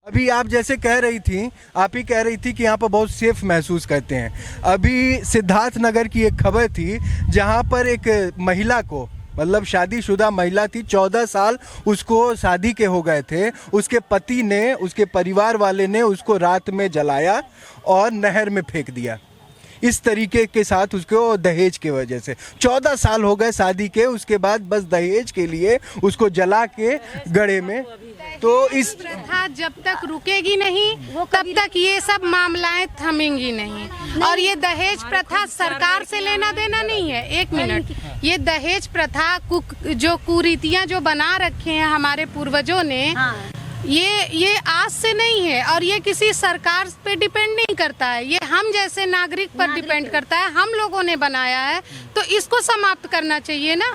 अभी आप जैसे कह रही थी, आप ही कह रही थी कि यहाँ पर बहुत सेफ महसूस करते हैं। अभी सिद्धार्थ नगर की एक खबर थी जहाँ पर एक महिला को, मतलब शादीशुदा महिला थी, 14 साल उसको शादी के हो गए थे। उसके पति ने, उसके परिवार वाले ने उसको रात में जलाया और नहर में फेंक दिया। इस तरीके के साथ उसको दहेज के वजह से 14 साल हो गए शादी के, उसके बाद बस दहेज के लिए उसको जला के गड़े में। तो इस प्रथा जब तक रुकेगी नहीं तब तक ये सब मामलाएं थमेंगी नहीं। और ये दहेज प्रथा सरकार से लेना देना नहीं है। एक मिनट, ये दहेज प्रथा जो कुरीतियां जो बना रखे हैं हमारे पूर्वजों ने, ये आज से नहीं है और ये किसी सरकार पे डिपेंड नहीं करता है। ये हम जैसे नागरिक पर डिपेंड करता है। हम लोगों ने बनाया है तो इसको समाप्त करना चाहिए ना।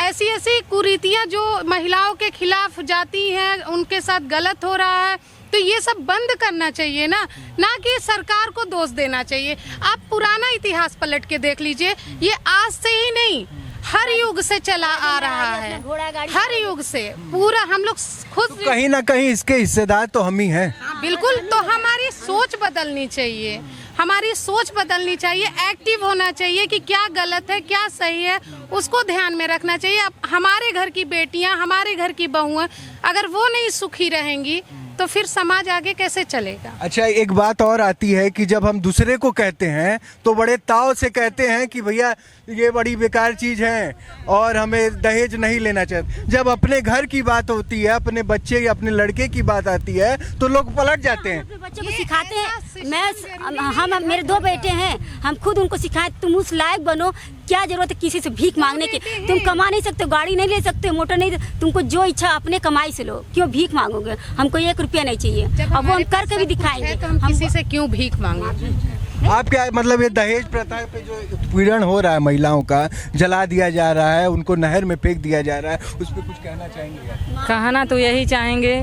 ऐसी ऐसी कुरीतियां जो महिलाओं के खिलाफ जाती हैं, उनके साथ गलत हो रहा है, तो ये सब बंद करना चाहिए ना कि सरकार को दोष देना चाहिए। आप पुराना इतिहास पलट के देख लीजिए, ये आज से ही नहीं, हर युग से चला आ रहा है। हर युग से पूरा हम लोग खुद तो कहीं ना कहीं इसके हिस्सेदार तो हम ही हैं। बिल्कुल, तो हमारी सोच बदलनी चाहिए। हमारी सोच बदलनी चाहिए, एक्टिव होना चाहिए कि क्या गलत है क्या सही है, उसको ध्यान में रखना चाहिए। अब हमारे घर की बेटियां, हमारे घर की बहुएं, अगर वो नहीं सुखी रहेंगी तो फिर समाज आगे कैसे चलेगा। अच्छा, एक बात और आती है कि जब हम दूसरे को कहते हैं तो बड़े ताव से कहते हैं कि भैया ये बड़ी बेकार चीज़ है और हमें दहेज नहीं लेना चाहिए। जब अपने घर की बात होती है, अपने बच्चे या अपने लड़के की बात आती है तो लोग पलट जाते हैं। अपने बच्चों को सिखाते हैं। हम मेरे 2 बेटे हैं, हम खुद उनको सिखाए तुम उस लायक बनो। क्या जरूरत है किसी से भीख मांगने की? तुम कमा नहीं सकते, गाड़ी नहीं ले सकते, मोटर नहीं, तुमको जो इच्छा अपने कमाई से लो, क्यों भीख मांगोगे? हमको 1 रुपया नहीं चाहिए। अब वो हम करके भी दिखाएंगे। तो हम किसी से क्यों भीख मांगे? आप क्या मतलब ये दहेज प्रथा पे जो उत्पीड़न हो रहा है, महिलाओं का जला दिया जा रहा है, उनको नहर में फेंक दिया जा रहा है, उस पर कुछ कहना चाहेंगे? कहना तो यही चाहेंगे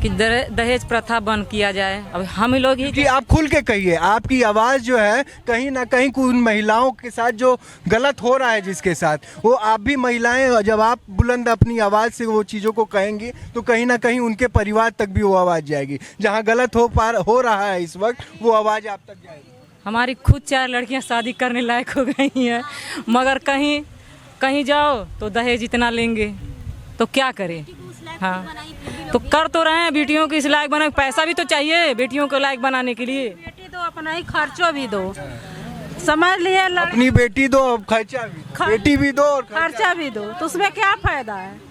कि दहेज प्रथा बंद किया जाए। अब हम लोग ही, आप खुल के कहिए, आपकी आवाज़ जो है कहीं ना कहीं उन महिलाओं के साथ जो गलत हो रहा है जिसके साथ, वो आप भी महिलाएं, जब आप बुलंद अपनी आवाज़ से वो चीज़ों को कहेंगी तो कहीं ना कहीं उनके परिवार तक भी वो आवाज़ जाएगी। जहाँ गलत हो रहा है इस वक्त, वो आवाज़ आप तक जाएगी। हमारी खुद 4 लड़कियां शादी करने लायक हो गई हैं, मगर कहीं जाओ तो दहेज इतना लेंगे तो क्या करें। हाँ, तो कर तो रहे हैं बेटियों की इस लायक बना, पैसा भी तो चाहिए बेटियों को लायक बनाने के लिए। बेटी दो, अपना ही खर्चो भी दो, समझ लिए। अपनी बेटी दो, खर्चा भी, बेटी भी दो और खर्चा भी दो, तो उसमें क्या फायदा है?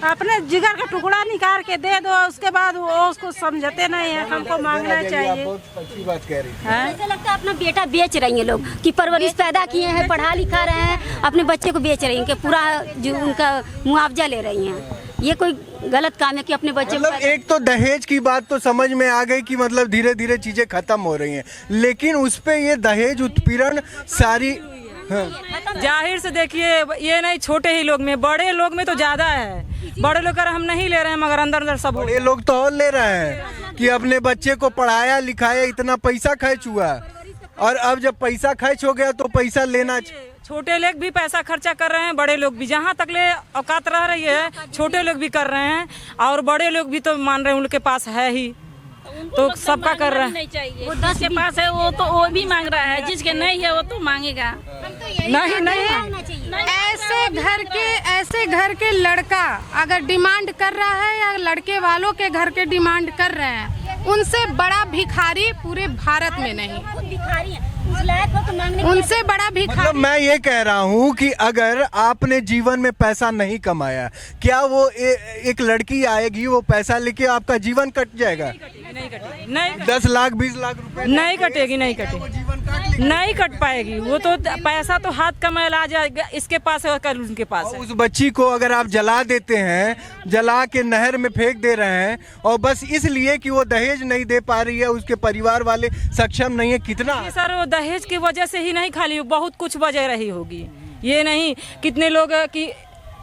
अपने जिगर का टुकड़ा निकाल के दे दो, उसके बाद वो उसको समझते नहीं है। हमको मांगना चाहिए। बहुत अच्छी बात कह रही है। ऐसा लगता है अपना बेटा बेच रही हैं लोग, कि परवरिश पैदा किए हैं, पढ़ा लिखा रहे हैं, अपने बच्चे को बेच रही हैं, कि पूरा जो उनका मुआवजा ले रही हैं। ये कोई गलत काम है कि अपने बच्चे मतलब एक तो दहेज की बात तो समझ में आ गई कि मतलब धीरे धीरे चीजें खत्म हो रही हैं, लेकिन उस पे ये दहेज उत्पीड़न सारी जाहिर से देखिए, ये नहीं छोटे ही लोग में, बड़े लोग में तो ज्यादा है। बड़े लोग कर हम नहीं ले रहे हैं, मगर अंदर सब बड़े लोग तो और ले रहे हैं कि अपने बच्चे को पढ़ाया लिखाया, इतना पैसा खर्च हुआ, और अब जब पैसा खर्च हो गया तो पैसा लेना। छोटे लोग भी पैसा खर्चा कर रहे हैं, बड़े लोग भी, जहाँ तक ले औकात रह रही है छोटे लोग भी कर रहे हैं, और बड़े लोग भी तो मान रहे हैं उनके पास है ही, तो सबका कर रहा है। वो 10 के पास है वो तो वो भी मांग रहा है, जिसके नहीं है वो तो मांगेगा। नहीं, ऐसे घर के लड़का अगर डिमांड कर रहा है या लड़के वालों के घर के डिमांड कर रहे हैं, उनसे बड़ा भिखारी पूरे भारत में नहीं। उनसे बड़ा भिखारी। मतलब मैं ये कह रहा हूँ कि अगर आपने जीवन में पैसा नहीं कमाया, क्या वो एक लड़की आएगी वो पैसा लेके आपका जीवन कट जाएगा? नहीं, 10 लाख 20 लाख रुपए नहीं कटेगी, नहीं कट पाएगी। वो तो पैसा तो हाथ का मैल आ जाएगा, इसके पास है कल उनके पास है। उस बच्ची को अगर आप जला देते हैं, जला के नहर में फेंक दे रहे हैं, और बस इसलिए कि वो दहेज नहीं दे पा रही है, उसके परिवार वाले सक्षम नहीं है, कितना सर वो दहेज की वजह से ही नहीं, खाली बहुत कुछ वजह रही होगी। ये नहीं, कितने लोग कि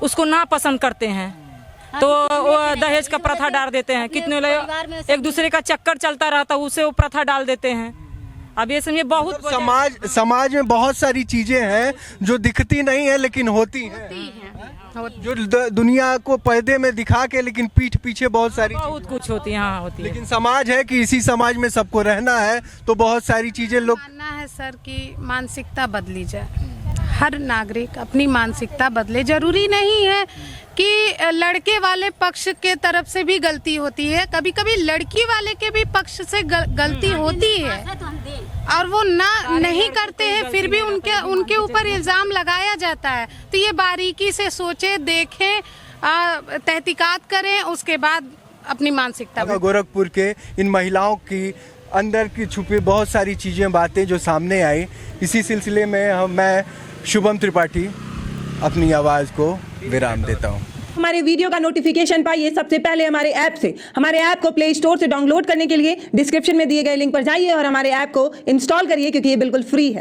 उसको ना पसंद करते हैं तो वो दहेज का प्रथा डाल देते हैं। कितने लोग एक दूसरे का चक्कर चलता रहता है, उसे वो प्रथा डाल देते हैं। अब ये समझिए बहुत समाज में बहुत सारी चीजें हैं जो दिखती नहीं है लेकिन होती हैं। जो दुनिया को पर्दे में दिखा के, लेकिन पीठ पीछे बहुत सारी बहुत कुछ होती है, हाँ होती है। लेकिन समाज है कि इसी समाज में सबको रहना है, तो बहुत सारी चीजें लोग मानना है सर कि मानसिकता बदली जाए, हर नागरिक अपनी मानसिकता बदले। जरूरी नहीं है कि लड़के वाले पक्ष के तरफ से भी गलती होती है, कभी कभी लड़की वाले के भी पक्ष से गलती होती है और वो नहीं करते हैं, फिर भी उनके ऊपर इल्जाम लगाया जाता है। तो ये बारीकी से सोचे, देखें, तहकीकात करें, उसके बाद अपनी मानसिकता गोरखपुर के इन महिलाओं की अंदर की छुपी बहुत सारी चीजें, बातें जो सामने आई, इसी सिलसिले में मैं शुभम त्रिपाठी अपनी आवाज को विराम देता हूँ। हमारे वीडियो का नोटिफिकेशन पाइए सबसे पहले हमारे ऐप से। हमारे ऐप को प्ले स्टोर से डाउनलोड करने के लिए डिस्क्रिप्शन में दिए गए लिंक पर जाइए और हमारे ऐप को इंस्टॉल करिए, क्योंकि ये बिल्कुल फ्री है।